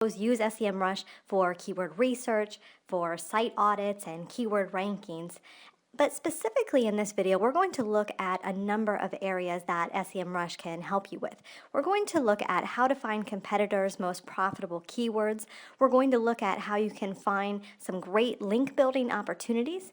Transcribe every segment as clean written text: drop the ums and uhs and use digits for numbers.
use SEMRush for keyword research, for site audits, and keyword rankings. But specifically in this video, we're going to look at a number of areas that SEMRush can help you with. We're going to look at how to find competitors' most profitable keywords. We're going to look at how you can find some great link building opportunities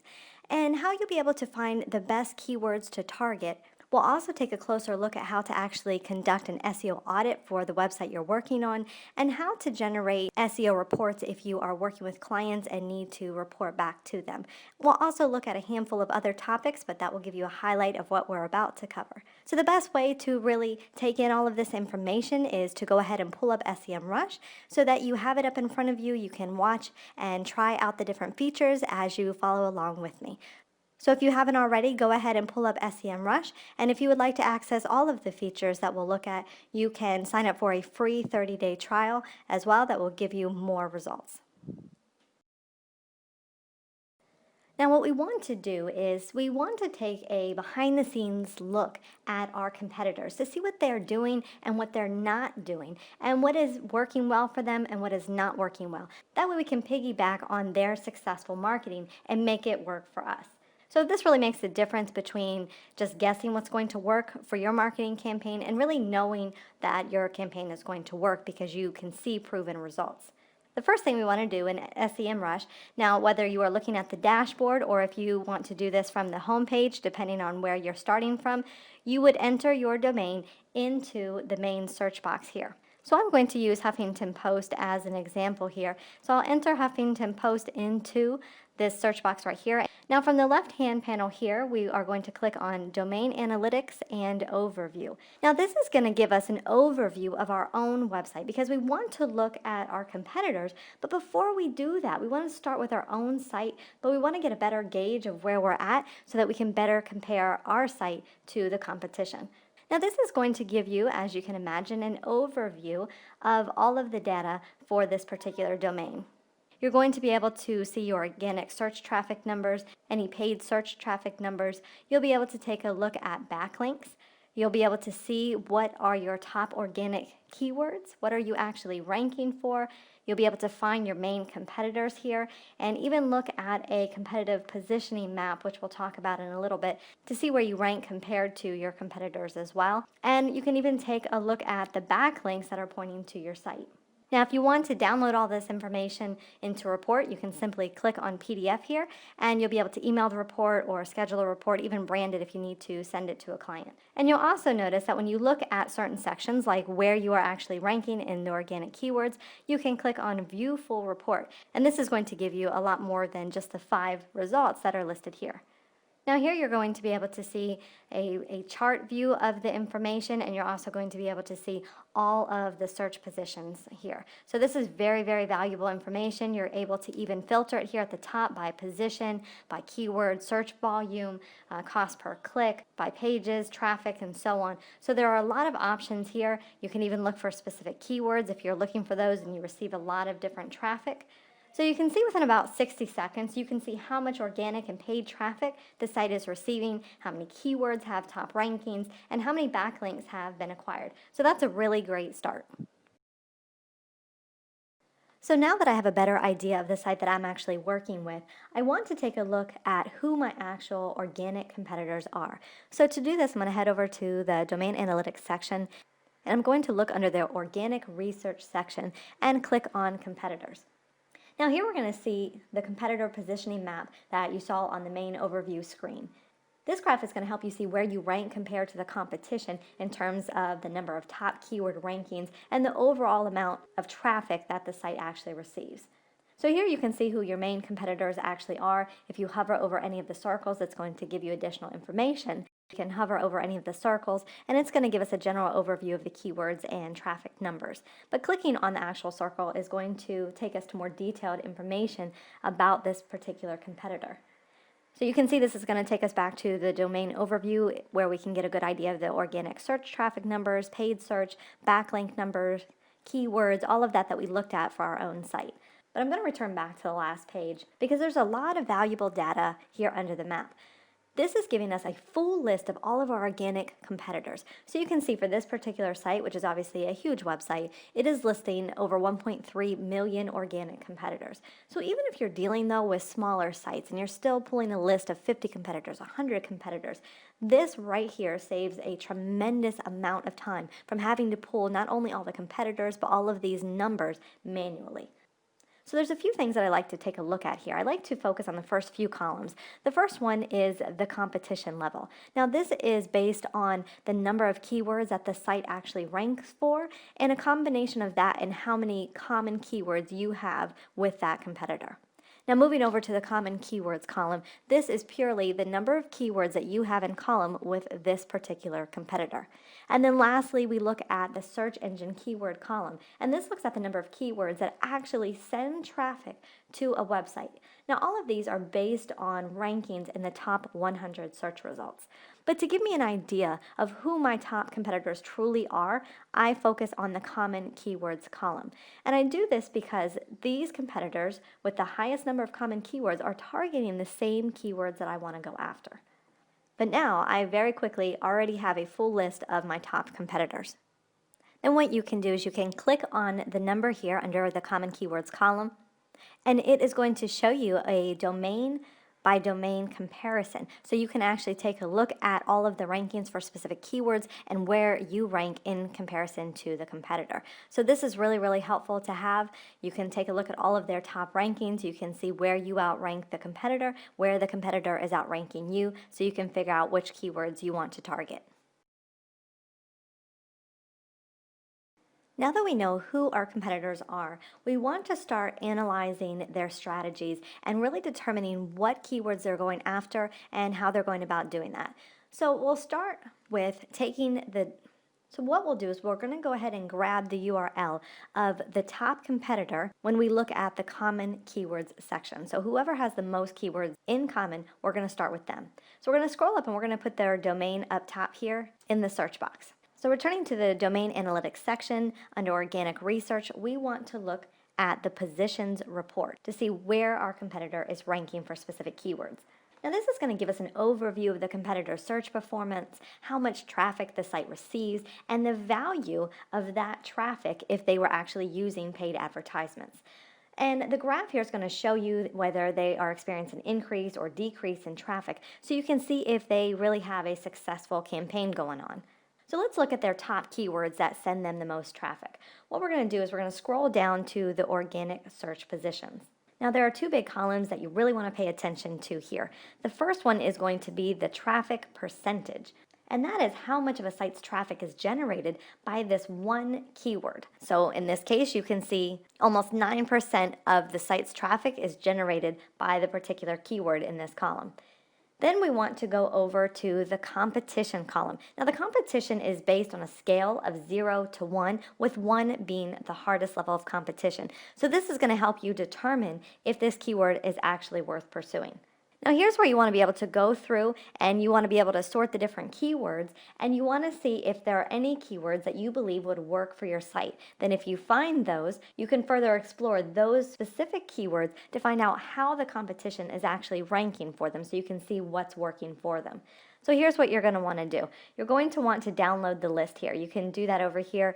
and how you'll be able to find the best keywords to target. We'll also take a closer look at how to actually conduct an SEO audit for the website you're working on and how to generate SEO reports if you are working with clients and need to report back to them. We'll also look at a handful of other topics, but that will give you a highlight of what we're about to cover. So the best way to really take in all of this information is to go ahead and pull up SEMRush so that you have it up in front of you. You can watch and try out the different features as you follow along with me. So if you haven't already, go ahead and pull up SEMRush, and if you would like to access all of the features that we'll look at, you can sign up for a free 30-day trial as well that will give you more results. Now what we want to do is we want to take a behind-the-scenes look at our competitors to see what they're doing and what they're not doing and what is working well for them and what is not working well. That way we can piggyback on their successful marketing and make it work for us. So this really makes the difference between just guessing what's going to work for your marketing campaign and really knowing that your campaign is going to work because you can see proven results. The first thing we want to do in SEMRush, now whether you are looking at the dashboard or if you want to do this from the home page, depending on where you're starting from, you would enter your domain into the main search box here. So I'm going to use Huffington Post as an example here. So I'll enter Huffington Post into this search box right here. Now from the left-hand panel here, we are going to click on Domain Analytics and Overview. Now this is going to give us an overview of our own website because we want to look at our competitors, but before we do that, we want to start with our own site, but we want to get a better gauge of where we're at so that we can better compare our site to the competition. Now this is going to give you, as you can imagine, an overview of all of the data for this particular domain. You're going to be able to see your organic search traffic numbers, any paid search traffic numbers. You'll be able to take a look at backlinks. You'll be able to see what are your top organic keywords, what are you actually ranking for. You'll be able to find your main competitors here and even look at a competitive positioning map, which we'll talk about in a little bit, to see where you rank compared to your competitors as well. And you can even take a look at the backlinks that are pointing to your site. Now, if you want to download all this information into a report, you can simply click on PDF here, and you'll be able to email the report or schedule a report, even brand it if you need to send it to a client. And you'll also notice that when you look at certain sections, like where you are actually ranking in the organic keywords, you can click on View Full Report. And this is going to give you a lot more than just the 5 results that are listed here. Now here you're going to be able to see a chart view of the information, and you're also going to be able to see all of the search positions here. So this is very, very valuable information. You're able to even filter it here at the top by position, by keyword, search volume, cost per click, by pages, traffic, and so on. So there are a lot of options here. You can even look for specific keywords if you're looking for those and you receive a lot of different traffic. So you can see within about 60 seconds, you can see how much organic and paid traffic the site is receiving, how many keywords have top rankings, and how many backlinks have been acquired. So that's a really great start. So now that I have a better idea of the site that I'm actually working with, I want to take a look at who my actual organic competitors are. So to do this, I'm going to head over to the Domain Analytics section, and I'm going to look under the Organic Research section and click on Competitors. Now here we're going to see the competitor positioning map that you saw on the main overview screen. This graph is going to help you see where you rank compared to the competition in terms of the number of top keyword rankings and the overall amount of traffic that the site actually receives. So here you can see who your main competitors actually are. If you hover over any of the circles, it's going to give you additional information. You can hover over any of the circles, and it's going to give us a general overview of the keywords and traffic numbers. But clicking on the actual circle is going to take us to more detailed information about this particular competitor. So you can see this is going to take us back to the domain overview where we can get a good idea of the organic search traffic numbers, paid search, backlink numbers, keywords, all of that we looked at for our own site. But I'm going to return back to the last page because there's a lot of valuable data here under the map. this is giving us a full list of all of our organic competitors. So you can see for this particular site, which is obviously a huge website, it is listing over 1.3 million organic competitors. So even if you're dealing though with smaller sites and you're still pulling a list of 50 competitors, 100 competitors, this right here saves a tremendous amount of time from having to pull not only all the competitors, but all of these numbers manually. So there's a few things that I like to take a look at here. I like to focus on the first few columns. The first one is the competition level. Now this is based on the number of keywords that the site actually ranks for, and a combination of that and how many common keywords you have with that competitor. Now moving over to the common keywords column, this is purely the number of keywords that you have in column with this particular competitor. And then lastly, we look at the search engine keyword column, and this looks at the number of keywords that actually send traffic to a website. Now all of these are based on rankings in the top 100 search results. But to give me an idea of who my top competitors truly are, I focus on the common keywords column. And I do this because these competitors with the highest number of common keywords are targeting the same keywords that I want to go after. But now I very quickly already have a full list of my top competitors. Then what you can do is you can click on the number here under the common keywords column, and it is going to show you a domain by domain comparison. So you can actually take a look at all of the rankings for specific keywords and where you rank in comparison to the competitor. So this is really, really helpful to have. You can take a look at all of their top rankings. You can see where you outrank the competitor, where the competitor is outranking you, so you can figure out which keywords you want to target. Now that we know who our competitors are, we want to start analyzing their strategies and really determining what keywords they're going after and how they're going about doing that. So we'll start with so what we'll do is we're going to go ahead and grab the URL of the top competitor when we look at the common keywords section. So whoever has the most keywords in common, we're going to start with them. So we're going to scroll up and we're going to put their domain up top here in the search box. So returning to the domain analytics section under organic research, we want to look at the positions report to see where our competitor is ranking for specific keywords. Now this is going to give us an overview of the competitor's search performance, how much traffic the site receives, and the value of that traffic if they were actually using paid advertisements. And the graph here is going to show you whether they are experiencing an increase or decrease in traffic, so you can see if they really have a successful campaign going on. So let's look at their top keywords that send them the most traffic. What we're going to do is we're going to scroll down to the organic search positions. Now there are two big columns that you really want to pay attention to here. The first one is going to be the traffic percentage, and that is how much of a site's traffic is generated by this one keyword. So in this case, you can see almost 9% of the site's traffic is generated by the particular keyword in this column. Then we want to go over to the competition column. Now the competition is based on a scale of 0 to 1, with 1 being the hardest level of competition. So this is going to help you determine if this keyword is actually worth pursuing. Now here's where you want to be able to go through and you want to be able to sort the different keywords, and you want to see if there are any keywords that you believe would work for your site. Then if you find those, you can further explore those specific keywords to find out how the competition is actually ranking for them so you can see what's working for them. So here's what you're going to want to do. You're going to want to download the list here. You can do that over here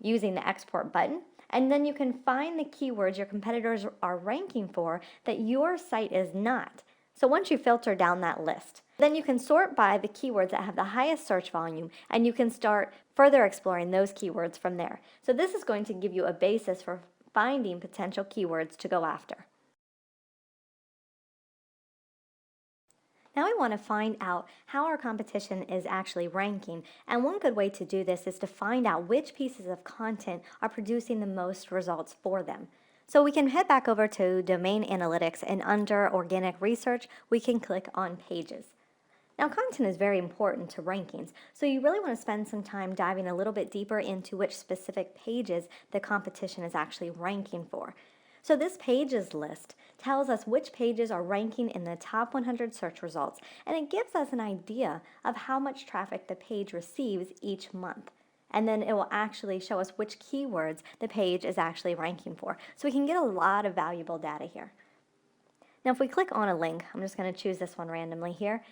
using the export button. And then you can find the keywords your competitors are ranking for that your site is not. So once you filter down that list, then you can sort by the keywords that have the highest search volume, and you can start further exploring those keywords from there. So this is going to give you a basis for finding potential keywords to go after. Now we want to find out how our competition is actually ranking, and one good way to do this is to find out which pieces of content are producing the most results for them. So we can head back over to Domain Analytics, and under Organic Research, we can click on Pages. Now content is very important to rankings, so you really want to spend some time diving a little bit deeper into which specific pages the competition is actually ranking for. So this pages list tells us which pages are ranking in the top 100 search results, and it gives us an idea of how much traffic the page receives each month. And then it will actually show us which keywords the page is actually ranking for. So we can get a lot of valuable data here. Now if we click on a link, I'm just going to choose this one randomly here,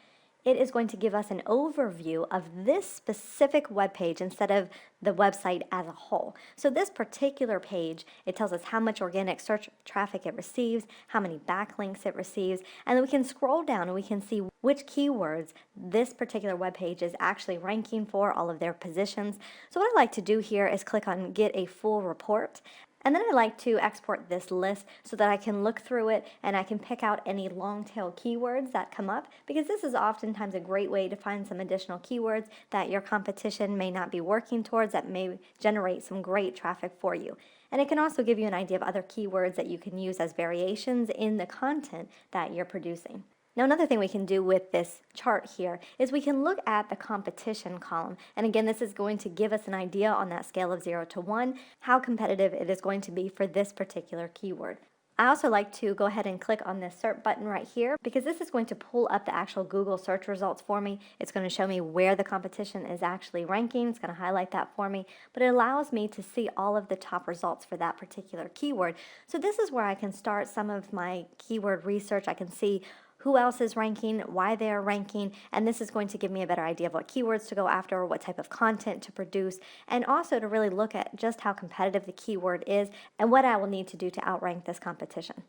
it is going to give us an overview of this specific web page instead of the website as a whole. So this particular page, it tells us how much organic search traffic it receives, how many backlinks it receives, and then we can scroll down and we can see which keywords this particular web page is actually ranking for, all of their positions. So what I like to do here is click on Get a Full Report. And then I like to export this list so that I can look through it and I can pick out any long tail keywords that come up, because this is oftentimes a great way to find some additional keywords that your competition may not be working towards that may generate some great traffic for you. And it can also give you an idea of other keywords that you can use as variations in the content that you're producing. Now, another thing we can do with this chart here is we can look at the competition column. And again, this is going to give us an idea on that scale of 0 to 1, how competitive it is going to be for this particular keyword. I also like to go ahead and click on this search button right here, because this is going to pull up the actual Google search results for me. It's going to show me where the competition is actually ranking. It's going to highlight that for me, but it allows me to see all of the top results for that particular keyword. So this is where I can start some of my keyword research. I can see who else is ranking, why they are ranking, and this is going to give me a better idea of what keywords to go after, what type of content to produce, and also to really look at just how competitive the keyword is and what I will need to do to outrank this competition.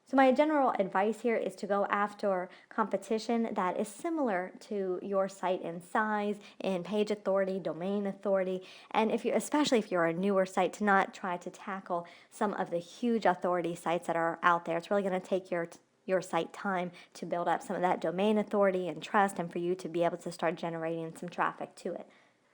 So my general advice here is to go after competition that is similar to your site in size, in page authority, domain authority, and especially if you're a newer site, to not try to tackle some of the huge authority sites that are out there. It's really going to take your site time to build up some of that domain authority and trust, and for you to be able to start generating some traffic to it.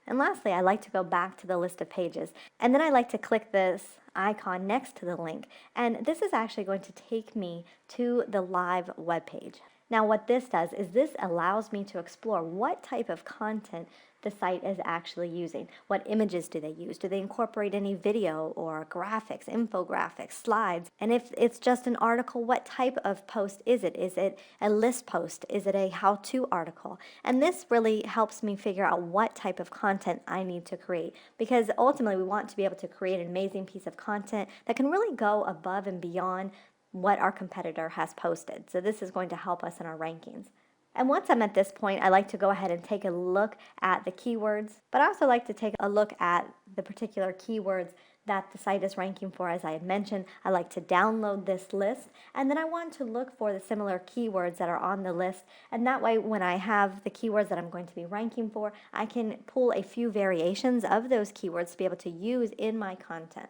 And lastly, I like to go back to the list of pages, and then I like to click this icon next to the link, and this is actually going to take me to the live web page. Now what this does is this allows me to explore what type of content the site is actually using. What images do they use? Do they incorporate any video or graphics, infographics, slides? And if it's just an article, what type of post is it? Is it a list post? Is it a how-to article? And this really helps me figure out what type of content I need to create, because ultimately we want to be able to create an amazing piece of content that can really go above and beyond what our competitor has posted. So this is going to help us in our rankings. And once I'm at this point, I like to go ahead and take a look at the keywords, but I also like to take a look at the particular keywords that the site is ranking for. As I had mentioned, I like to download this list, and then I want to look for the similar keywords that are on the list, and that way when I have the keywords that I'm going to be ranking for, I can pull a few variations of those keywords to be able to use in my content.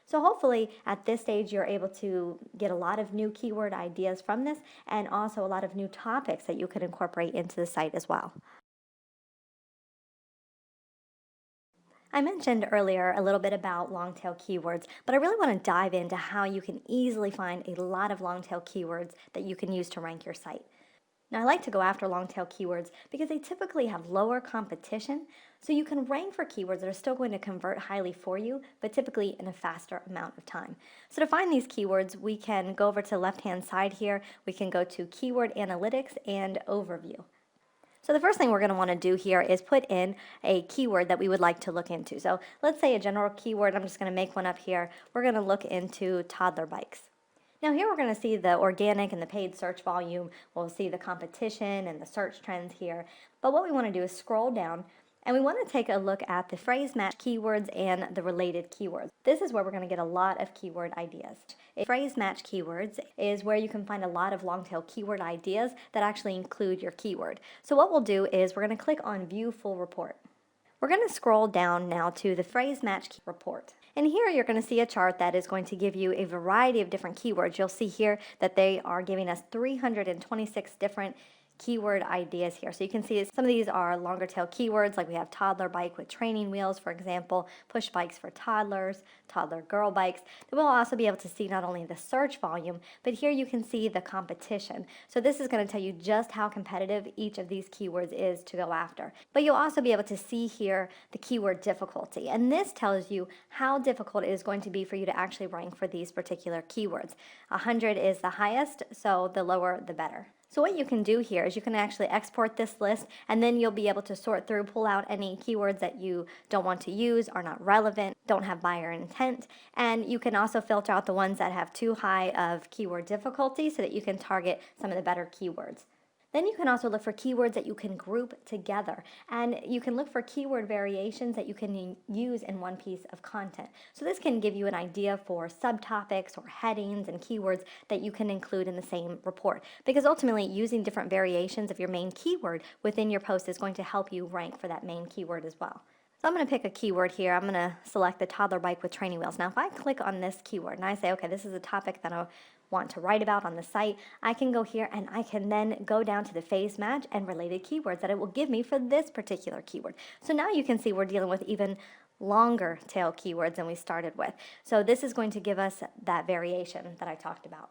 So hopefully at this stage you're able to get a lot of new keyword ideas from this, and also a lot of new topics that you could incorporate into the site as well. I mentioned earlier a little bit about long tail keywords, but I really want to dive into how you can easily find a lot of long tail keywords that you can use to rank your site. Now, I like to go after long tail keywords because they typically have lower competition, so you can rank for keywords that are still going to convert highly for you, but typically in a faster amount of time. So to find these keywords, we can go over to the left-hand side here. We can go to Keyword Analytics and Overview. So the first thing we're going to want to do here is put in a keyword that we would like to look into. So let's say a general keyword. I'm just going to make one up here. We're going to look into toddler bikes. Now here we're going to see the organic and the paid search volume. We'll see the competition and the search trends here. But what we want to do is scroll down, and we want to take a look at the phrase match keywords and the related keywords. This is where we're going to get a lot of keyword ideas. Phrase match keywords is where you can find a lot of long tail keyword ideas that actually include your keyword. So what we'll do is we're going to click on View Full Report. We're going to scroll down now to the phrase match report. And here you're going to see a chart that is going to give you a variety of different keywords. You'll see here that they are giving us 326 different keyword ideas here. So you can see some of these are longer tail keywords, like we have toddler bike with training wheels, for example, push bikes for toddlers, toddler girl bikes. Then we'll also be able to see not only the search volume, but here you can see the competition. So this is going to tell you just how competitive each of these keywords is to go after. But you'll also be able to see here the keyword difficulty, and this tells you how difficult it is going to be for you to actually rank for these particular keywords. 100 is the highest, so the lower the better. So what you can do here is you can actually export this list, and then you'll be able to sort through, pull out any keywords that you don't want to use, are not relevant, don't have buyer intent, and you can also filter out the ones that have too high of keyword difficulty so that you can target some of the better keywords. Then you can also look for keywords that you can group together, and you can look for keyword variations that you can use in one piece of content. So this can give you an idea for subtopics or headings and keywords that you can include in the same report, because ultimately using different variations of your main keyword within your post is going to help you rank for that main keyword as well. So I'm going to pick a keyword here. I'm going to select the toddler bike with training wheels. Now if I click on this keyword and I say, okay, this is a topic that I want to write about on the site, I can go here and I can then go down to the phase match and related keywords that it will give me for this particular keyword. So now you can see we're dealing with even longer tail keywords than we started with. So this is going to give us that variation that I talked about.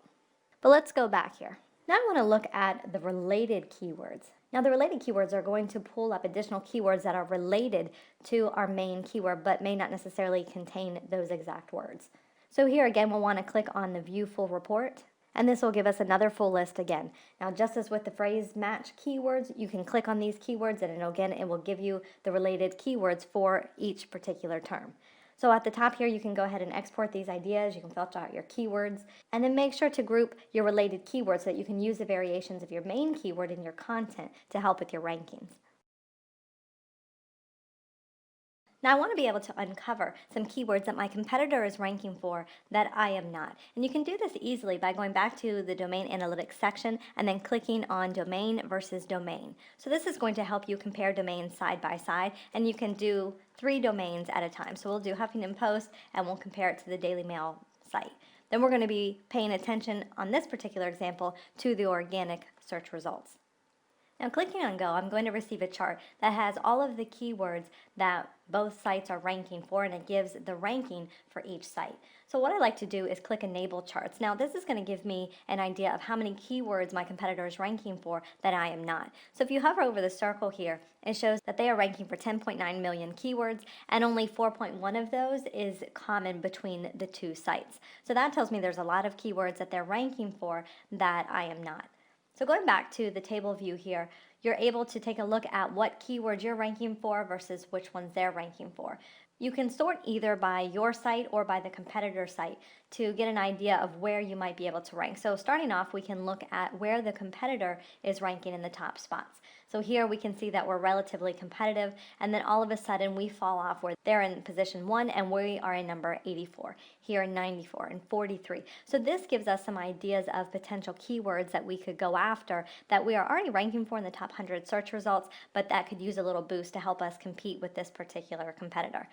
But let's go back here. Now I want to look at the related keywords. Now the related keywords are going to pull up additional keywords that are related to our main keyword but may not necessarily contain those exact words. So here again we'll want to click on the view full report, and this will give us another full list again. Now just as with the phrase match keywords, you can click on these keywords and again it will give you the related keywords for each particular term. So at the top here, you can go ahead and export these ideas. You can filter out your keywords, and then make sure to group your related keywords so that you can use the variations of your main keyword in your content to help with your rankings. Now I want to be able to uncover some keywords that my competitor is ranking for that I am not. And you can do this easily by going back to the domain analytics section and then clicking on domain versus domain. So this is going to help you compare domains side by side, and you can do 3 domains at a time. So we'll do Huffington Post and we'll compare it to the Daily Mail site. Then we're going to be paying attention on this particular example to the organic search results. Now clicking on Go, I'm going to receive a chart that has all of the keywords that both sites are ranking for, and it gives the ranking for each site. So what I like to do is click Enable Charts. Now this is going to give me an idea of how many keywords my competitor is ranking for that I am not. So if you hover over the circle here, it shows that they are ranking for 10.9 million keywords, and only 4.1 of those is common between the 2 sites. So that tells me there's a lot of keywords that they're ranking for that I am not. So going back to the table view here, you're able to take a look at what keywords you're ranking for versus which ones they're ranking for. You can sort either by your site or by the competitor site to get an idea of where you might be able to rank. So starting off, we can look at where the competitor is ranking in the top spots. So here we can see that we're relatively competitive, and then all of a sudden we fall off where they're in position 1 and we are in number 84, here in 94 and 43. So this gives us some ideas of potential keywords that we could go after that we are already ranking for in the top 100 search results, but that could use a little boost to help us compete with this particular competitor.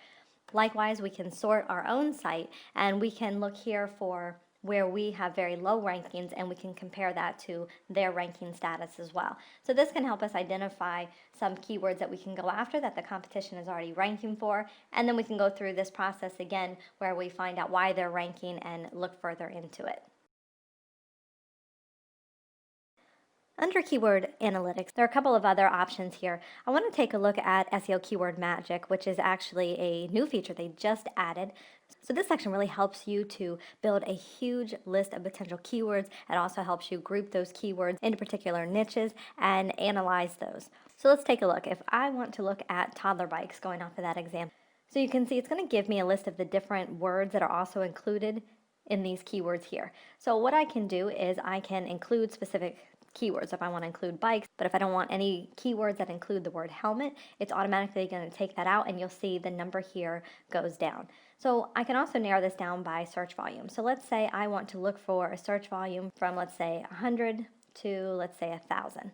Likewise, we can sort our own site, and we can look here for where we have very low rankings, and we can compare that to their ranking status as well. So this can help us identify some keywords that we can go after that the competition is already ranking for, and then we can go through this process again where we find out why they're ranking and look further into it. Under Keyword Analytics, there are a couple of other options here. I want to take a look at SEO Keyword Magic, which is actually a new feature they just added. So this section really helps you to build a huge list of potential keywords. It also helps you group those keywords into particular niches and analyze those. So let's take a look. If I want to look at toddler bikes, going off of that example, so you can see it's going to give me a list of the different words that are also included in these keywords here. So what I can do is I can include specific keywords if I want to include bikes, but if I don't want any keywords that include the word helmet, it's automatically going to take that out, and you'll see the number here goes down. So I can also narrow this down by search volume. So let's say I want to look for a search volume from, let's say, 100 to, let's say, 1,000.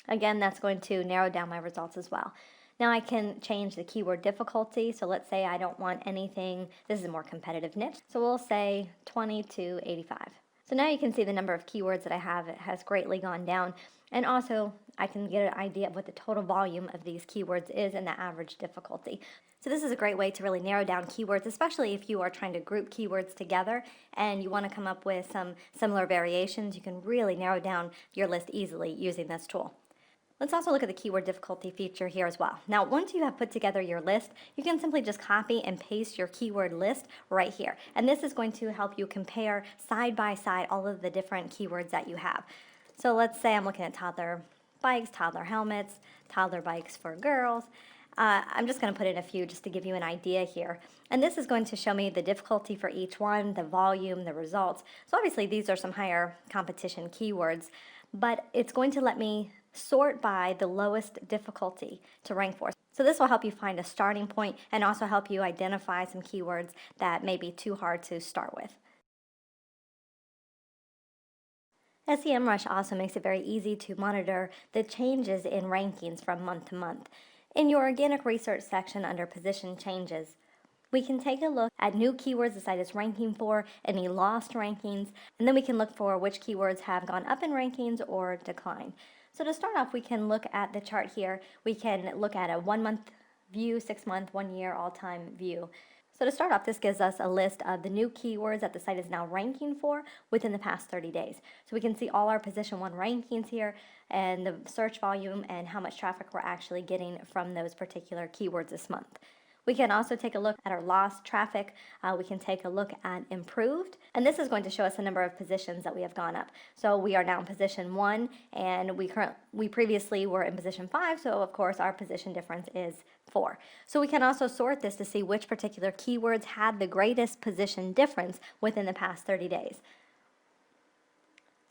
Again, that's going to narrow down my results as well. Now I can change the keyword difficulty. So let's say I don't want anything, this is a more competitive niche, so we'll say 20 to 85. So now you can see the number of keywords that I have has greatly gone down, and also I can get an idea of what the total volume of these keywords is and the average difficulty. So this is a great way to really narrow down keywords, especially if you are trying to group keywords together and you want to come up with some similar variations. You can really narrow down your list easily using this tool. Let's also look at the keyword difficulty feature here as well. Now, once you have put together your list, you can simply just copy and paste your keyword list right here. And this is going to help you compare side by side all of the different keywords that you have. So let's say I'm looking at toddler bikes, toddler helmets, toddler bikes for girls. I'm just going to put in a few just to give you an idea here. And this is going to show me the difficulty for each one, the volume, the results. So obviously these are some higher competition keywords. but it's going to let me sort by the lowest difficulty to rank for. So this will help you find a starting point and also help you identify some keywords that may be too hard to start with. SEMRush also makes it very easy to monitor the changes in rankings from month to month. In your organic research section under position changes, we can take a look at new keywords the site is ranking for, any lost rankings, and then we can look for which keywords have gone up in rankings or declined. So to start off, we can look at the chart here. We can look at a 1 month view, 6 month, 1 year, all-time view. So to start off, this gives us a list of the new keywords that the site is now ranking for within the past 30 days. So we can see all our position 1 rankings here and the search volume and how much traffic we're actually getting from those particular keywords this month. We can also take a look at our lost traffic. We can take a look at improved, and this is going to show us the number of positions that we have gone up. So we are now in position 1, and we previously were in position 5, so of course our position difference is 4. So we can also sort this to see which particular keywords had the greatest position difference within the past 30 days.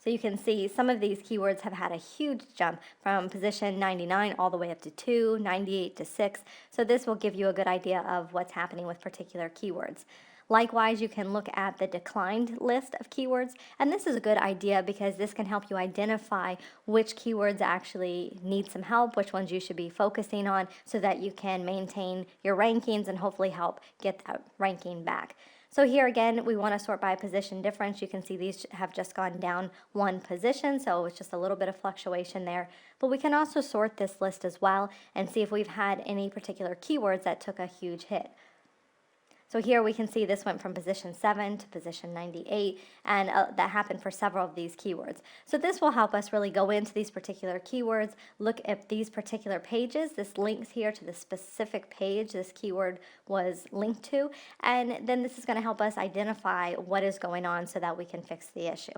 So you can see some of these keywords have had a huge jump from position 99 all the way up to 2, 98 to 6. So this will give you a good idea of what's happening with particular keywords. Likewise, you can look at the declined list of keywords, and this is a good idea because this can help you identify which keywords actually need some help, which ones you should be focusing on so that you can maintain your rankings and hopefully help get that ranking back. So here again, we want to sort by position difference. You can see these have just gone down 1 position, so it's just a little bit of fluctuation there. But we can also sort this list as well and see if we've had any particular keywords that took a huge hit. So here we can see this went from position 7 to position 98, and that happened for several of these keywords. So this will help us really go into these particular keywords, look at these particular pages. This links here to the specific page this keyword was linked to, and then this is going to help us identify what is going on so that we can fix the issue.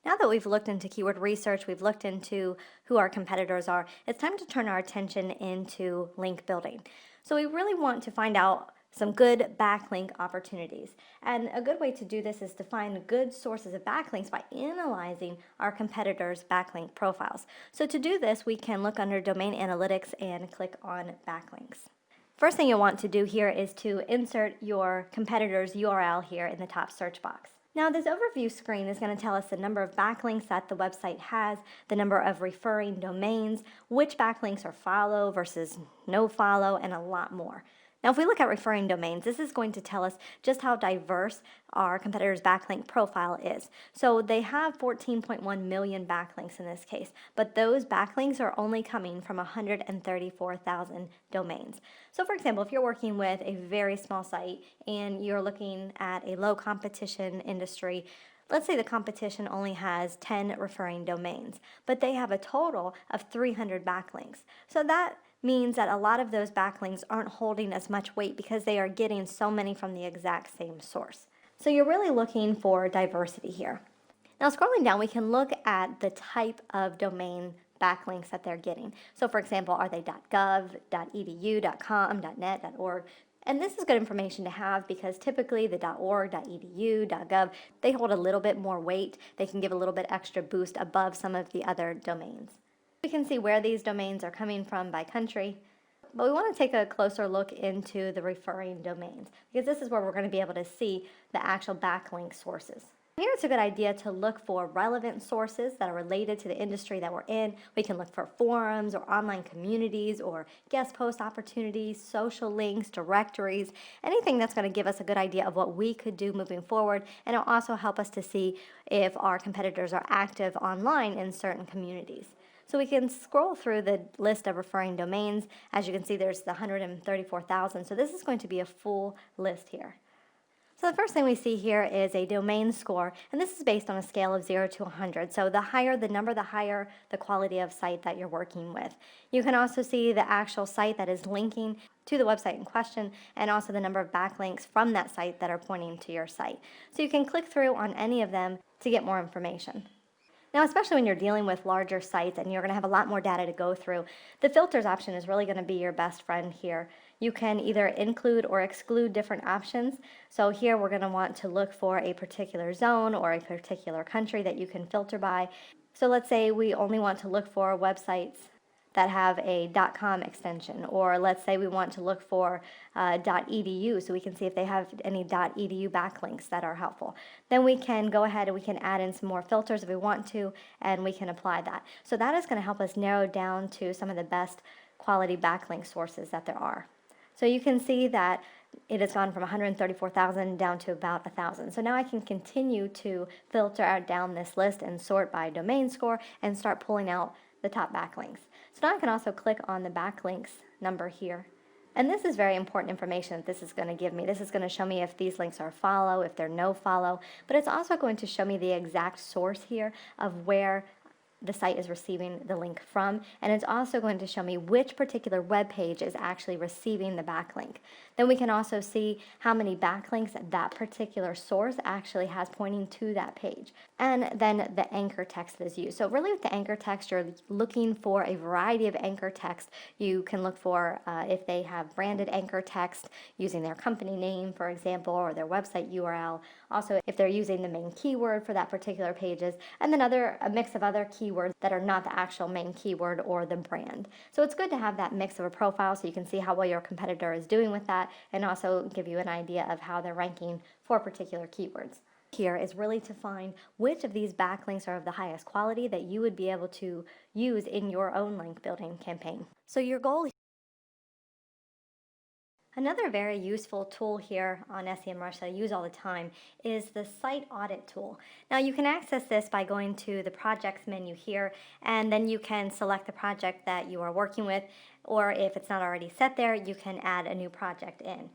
Now that we've looked into keyword research, we've looked into who our competitors are, it's time to turn our attention into link building. So we really want to find out some good backlink opportunities. And a good way to do this is to find good sources of backlinks by analyzing our competitors' backlink profiles. So to do this, we can look under Domain Analytics and click on Backlinks. First thing you'll want to do here is to insert your competitor's URL here in the top search box. Now this overview screen is going to tell us the number of backlinks that the website has, the number of referring domains, which backlinks are follow versus no follow, and a lot more. Now if we look at referring domains, this is going to tell us just how diverse our competitor's backlink profile is. So they have 14.1 million backlinks in this case, but those backlinks are only coming from 134,000 domains. So for example, if you're working with a very small site and you're looking at a low competition industry, let's say the competition only has 10 referring domains, but they have a total of 300 backlinks. So that means that a lot of those backlinks aren't holding as much weight because they are getting so many from the exact same source. So you're really looking for diversity here. Now scrolling down, we can look at the type of domain backlinks that they're getting. So for example, are they .gov, .edu, .com, .net, .org? And this is good information to have because typically the .org, .edu, .gov, they hold a little bit more weight. They can give a little bit extra boost above some of the other domains. We can see where these domains are coming from by country, but we want to take a closer look into the referring domains because this is where we're going to be able to see the actual backlink sources. Here it's a good idea to look for relevant sources that are related to the industry that we're in. We can look for forums or online communities or guest post opportunities, social links, directories, anything that's going to give us a good idea of what we could do moving forward, and it'll also help us to see if our competitors are active online in certain communities. So we can scroll through the list of referring domains. As you can see, there's the 134,000. So this is going to be a full list here. So the first thing we see here is a domain score, and this is based on a scale of 0 to 100. So the higher the number, the higher the quality of site that you're working with. You can also see the actual site that is linking to the website in question, and also the number of backlinks from that site that are pointing to your site. So you can click through on any of them to get more information. Now, especially when you're dealing with larger sites and you're going to have a lot more data to go through, the filters option is really going to be your best friend here. you can either include or exclude different options. So here we're going to want to look for a particular zone or a particular country that you can filter by. So let's say we only want to look for websites that have a .com extension, or let's say we want to look for .edu, so we can see if they have any .edu backlinks that are helpful. Then we can go ahead and we can add in some more filters if we want to, and we can apply that. So that is going to help us narrow down to some of the best quality backlink sources that there are. So you can see that it has gone from 134,000 down to about 1,000. So now I can continue to filter out down this list and sort by domain score and start pulling out the top backlinks. So now I can also click on the backlinks number here. And this is very important information that this is going to give me. This is going to show me if these links are follow, if they're no follow, but it's also going to show me the exact source here of where the site is receiving the link from, and it's also going to show me which particular web page is actually receiving the backlink. Then we can also see how many backlinks that particular source actually has pointing to that page, and then the anchor text that is used. So really with the anchor text, you're looking for a variety of anchor text. You can look for if they have branded anchor text using their company name, for example, or their website URL. Also, if they're using the main keyword for that particular pages, and then a mix of other keywords that are not the actual main keyword or the brand. So it's good to have that mix of a profile so you can see how well your competitor is doing with that, and also give you an idea of how they're ranking for particular keywords. Here is really to find which of these backlinks are of the highest quality that you would be able to use in your own link building campaign. So your goal. Another very useful tool here on SEMRush that I use all the time is the Site Audit tool. Now you can access this by going to the Projects menu here, and then you can select the project that you are working with, or if it's not already set there, you can add a new project in.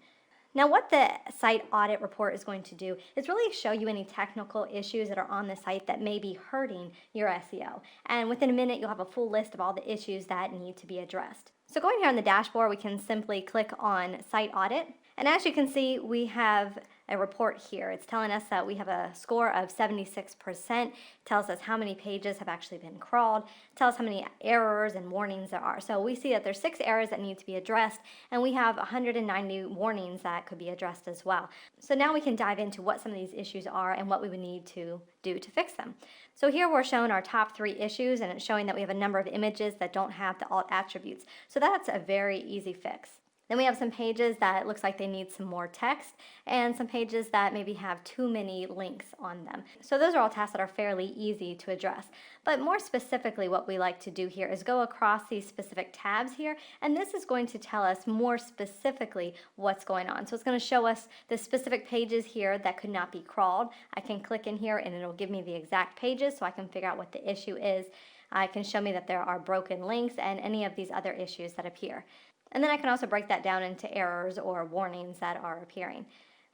Now what the site audit report is going to do is really show you any technical issues that are on the site that may be hurting your SEO. And within a minute, you'll have a full list of all the issues that need to be addressed. So going here on the dashboard, we can simply click on Site Audit. And as you can see, we have a report here. It's telling us that we have a score of 76%, tells us how many pages have actually been crawled, tells us how many errors and warnings there are. So we see that there's 6 errors that need to be addressed, and we have 190 warnings that could be addressed as well. So now we can dive into what some of these issues are and what we would need to do to fix them. So here we're showing our top 3 issues, and it's showing that we have a number of images that don't have the alt attributes. So that's a very easy fix. Then we have some pages that looks like they need some more text, and some pages that maybe have too many links on them. So those are all tasks that are fairly easy to address. But more specifically, what we like to do here is go across these specific tabs here, and this is going to tell us more specifically what's going on. So it's going to show us the specific pages here that could not be crawled. I can click in here and it'll give me the exact pages so I can figure out what the issue is. It can show me that there are broken links and any of these other issues that appear. And then I can also break that down into errors or warnings that are appearing.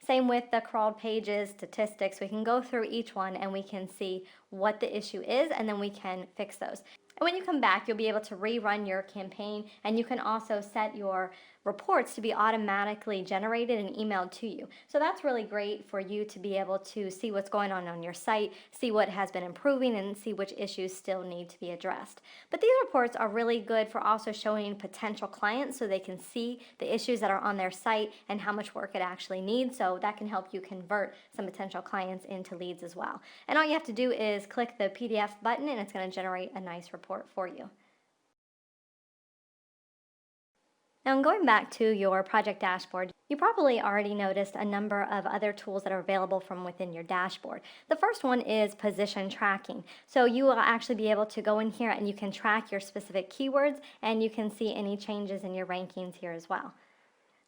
Same with the crawled pages, statistics. We can go through each one and we can see what the issue is, and then we can fix those. And when you come back, you'll be able to rerun your campaign, and you can also set your reports to be automatically generated and emailed to you. So that's really great for you to be able to see what's going on your site, see what has been improving, and see which issues still need to be addressed. But these reports are really good for also showing potential clients so they can see the issues that are on their site and how much work it actually needs. So that can help you convert some potential clients into leads as well. And all you have to do is click the PDF button, and it's going to generate a nice report for you. Now, going back to your project dashboard, you probably already noticed a number of other tools that are available from within your dashboard. The first one is position tracking. So you will actually be able to go in here and you can track your specific keywords, and you can see any changes in your rankings here as well.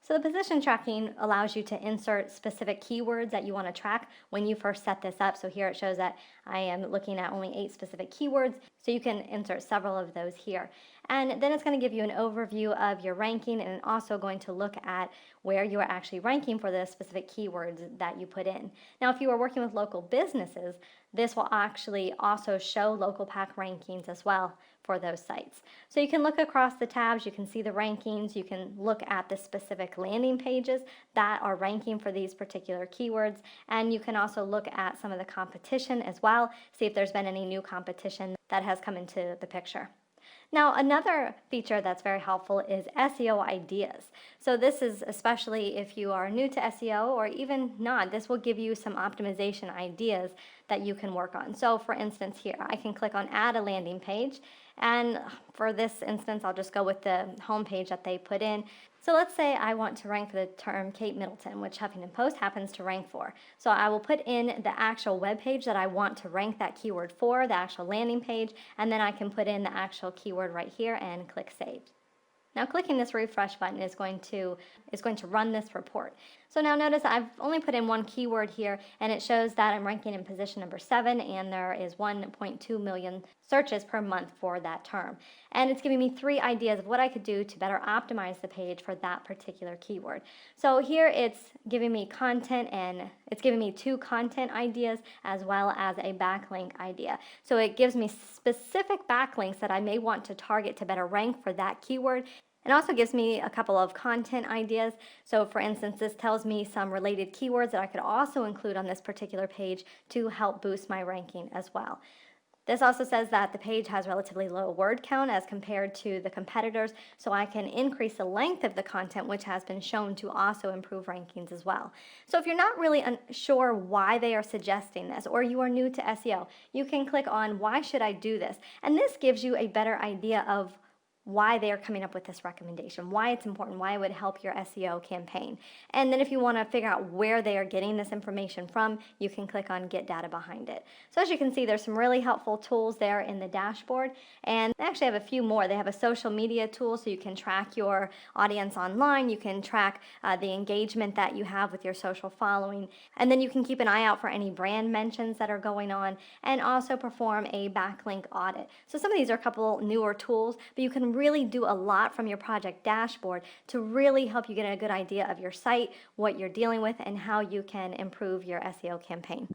So the position tracking allows you to insert specific keywords that you want to track when you first set this up. So here it shows that I am looking at only 8 specific keywords, so you can insert several of those here. And then it's going to give you an overview of your ranking, and also going to look at where you are actually ranking for the specific keywords that you put in. Now, if you are working with local businesses, this will actually also show local pack rankings as well for those sites. So you can look across the tabs, you can see the rankings, you can look at the specific landing pages that are ranking for these particular keywords, and you can also look at some of the competition as well, see if there's been any new competition that has come into the picture. Now, another feature that's very helpful is SEO ideas. So this is especially if you are new to SEO or even not, this will give you some optimization ideas that you can work on. So for instance here, I can click on add a landing page, and for this instance, I'll just go with the home page that they put in. So let's say I want to rank for the term Kate Middleton, which Huffington Post happens to rank for. So I will put in the actual web page that I want to rank that keyword for, the actual landing page, and then I can put in the actual keyword right here and click Save. Now clicking this refresh button is going to run this report. So now notice I've only put in one keyword here, and it shows that I'm ranking in position number 7, and there is 1.2 million searches per month for that term. And it's giving me 3 ideas of what I could do to better optimize the page for that particular keyword. So here it's giving me content, and it's giving me 2 content ideas as well as a backlink idea. So it gives me specific backlinks that I may want to target to better rank for that keyword. It also gives me a couple of content ideas. So for instance, this tells me some related keywords that I could also include on this particular page to help boost my ranking as well. This also says that the page has relatively low word count as compared to the competitors, so I can increase the length of the content, which has been shown to also improve rankings as well. So if you're not really sure why they are suggesting this, or you are new to SEO, you can click on why should I do this? And this gives you a better idea of why they're coming up with this recommendation, why it's important, why it would help your SEO campaign. And then if you want to figure out where they are getting this information from, you can click on Get Data Behind it. So as you can see, there's some really helpful tools there in the dashboard, and they actually have a few more. They have a social media tool, so you can track your audience online, you can track the engagement that you have with your social following, and then you can keep an eye out for any brand mentions that are going on, and also perform a backlink audit. So some of these are a couple newer tools, but you can really do a lot from your project dashboard to really help you get a good idea of your site, what you're dealing with, and how you can improve your SEO campaign.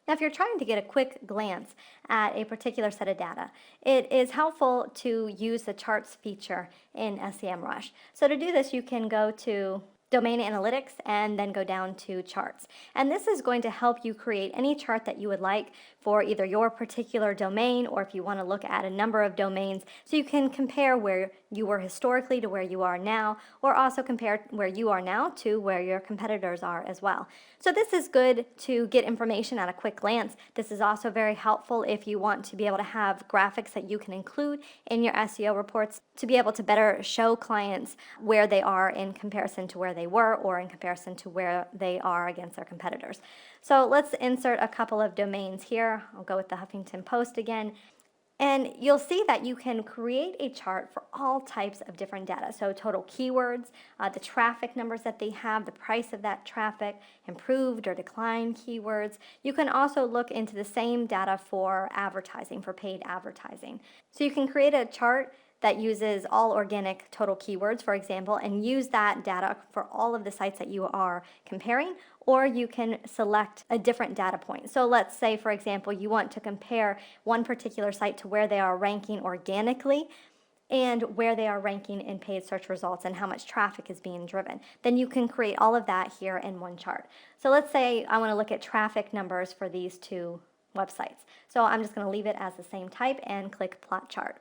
Now, if you're trying to get a quick glance at a particular set of data, it is helpful to use the charts feature in SEMRush. So to do this, you can go to Domain Analytics and then go down to Charts. And this is going to help you create any chart that you would like for either your particular domain, or if you want to look at a number of domains, so you can compare where you were historically to where you are now, or also compare where you are now to where your competitors are as well. So this is good to get information at a quick glance. This is also very helpful if you want to be able to have graphics that you can include in your SEO reports to be able to better show clients where they are in comparison to where they were, or in comparison to where they are against their competitors. So let's insert a couple of domains here. I'll go with the Huffington Post again. And you'll see that you can create a chart for all types of different data. So total keywords, the traffic numbers that they have, the price of that traffic, improved or declined keywords. You can also look into the same data for advertising, for paid advertising. So you can create a chart that uses all organic total keywords, for example, and use that data for all of the sites that you are comparing, or you can select a different data point. So let's say, for example, you want to compare one particular site to where they are ranking organically and where they are ranking in paid search results and how much traffic is being driven. Then you can create all of that here in one chart. So let's say I want to look at traffic numbers for these 2 websites. So I'm just going to leave it as the same type and click Plot Chart.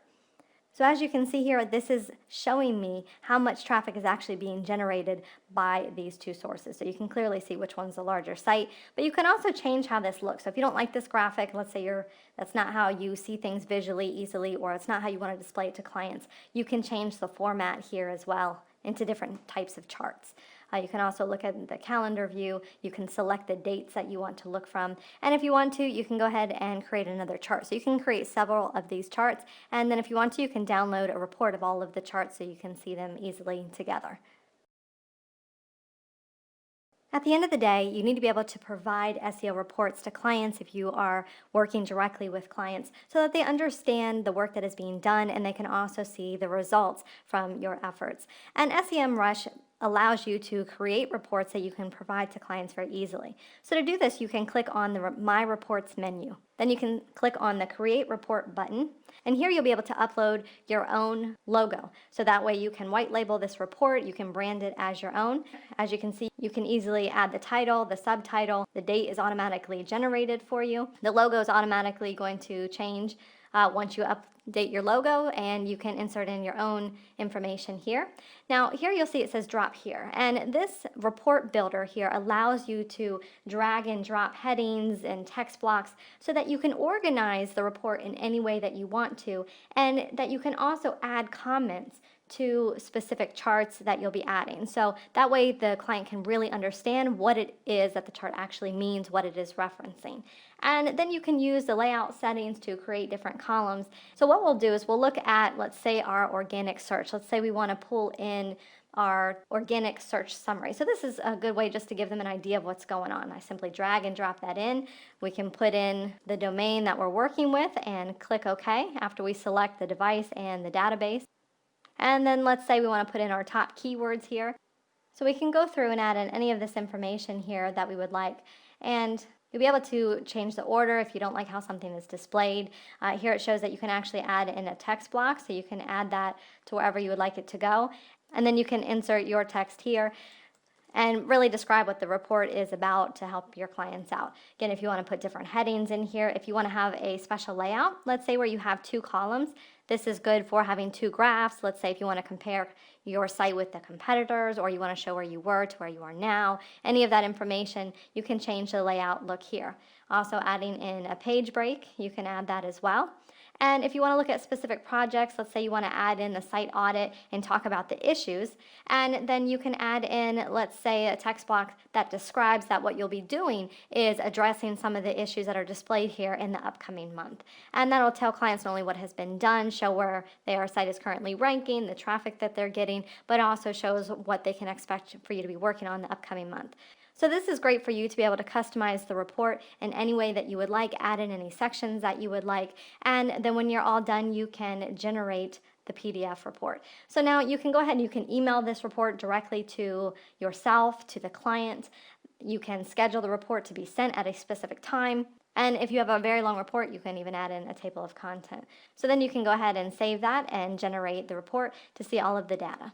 So as you can see here, this is showing me how much traffic is actually being generated by these 2 sources. So you can clearly see which one's the larger site, but you can also change how this looks. So if you don't like this graphic, let's say that's not how you see things visually easily, or it's not how you want to display it to clients, you can change the format here as well into different types of charts. You can also look at the calendar view. You can select the dates that you want to look from. And if you want to, you can go ahead and create another chart. So you can create several of these charts. And then if you want to, you can download a report of all of the charts so you can see them easily together. At the end of the day, you need to be able to provide SEO reports to clients if you are working directly with clients, so that they understand the work that is being done and they can also see the results from your efforts. And SEMrush allows you to create reports that you can provide to clients very easily. So to do this, you can click on the My Reports menu. Then you can click on the Create Report button, and here you'll be able to upload your own logo. So that way you can white label this report, you can brand it as your own. As you can see, you can easily add the title, the subtitle, the date is automatically generated for you. The logo is automatically going to change once you update your logo, and you can insert in your own information here. Now here you'll see it says drop here, and this report builder here allows you to drag and drop headings and text blocks so that you can organize the report in any way that you want to, and that you can also add comments to specific charts that you'll be adding. So that way the client can really understand what it is that the chart actually means, what it is referencing. And then you can use the layout settings to create different columns. So what we'll do is we'll look at, let's say, our organic search. Let's say we want to pull in our organic search summary. So this is a good way just to give them an idea of what's going on. I simply drag and drop that in. We can put in the domain that we're working with and click OK after we select the device and the database. And then let's say we want to put in our top keywords here. So we can go through and add in any of this information here that we would like. And you'll be able to change the order if you don't like how something is displayed. Here it shows that you can actually add in a text block, so you can add that to wherever you would like it to go. And then you can insert your text here and really describe what the report is about to help your clients out. Again, if you want to put different headings in here, if you want to have a special layout, let's say where you have 2 columns, this is good for having 2 graphs. Let's say if you want to compare your site with the competitors, or you want to show where you were to where you are now, any of that information, you can change the layout look here. Also adding in a page break, you can add that as well. And if you want to look at specific projects, let's say you want to add in the site audit and talk about the issues, and then you can add in, let's say, a text block that describes that what you'll be doing is addressing some of the issues that are displayed here in the upcoming month. And that'll tell clients not only what has been done, show where their site is currently ranking, the traffic that they're getting, but also shows what they can expect for you to be working on the upcoming month. So this is great for you to be able to customize the report in any way that you would like, add in any sections that you would like, and then when you're all done, you can generate the PDF report. So now you can go ahead and you can email this report directly to yourself, to the client. You can schedule the report to be sent at a specific time. And if you have a very long report, you can even add in a table of content. So then you can go ahead and save that and generate the report to see all of the data.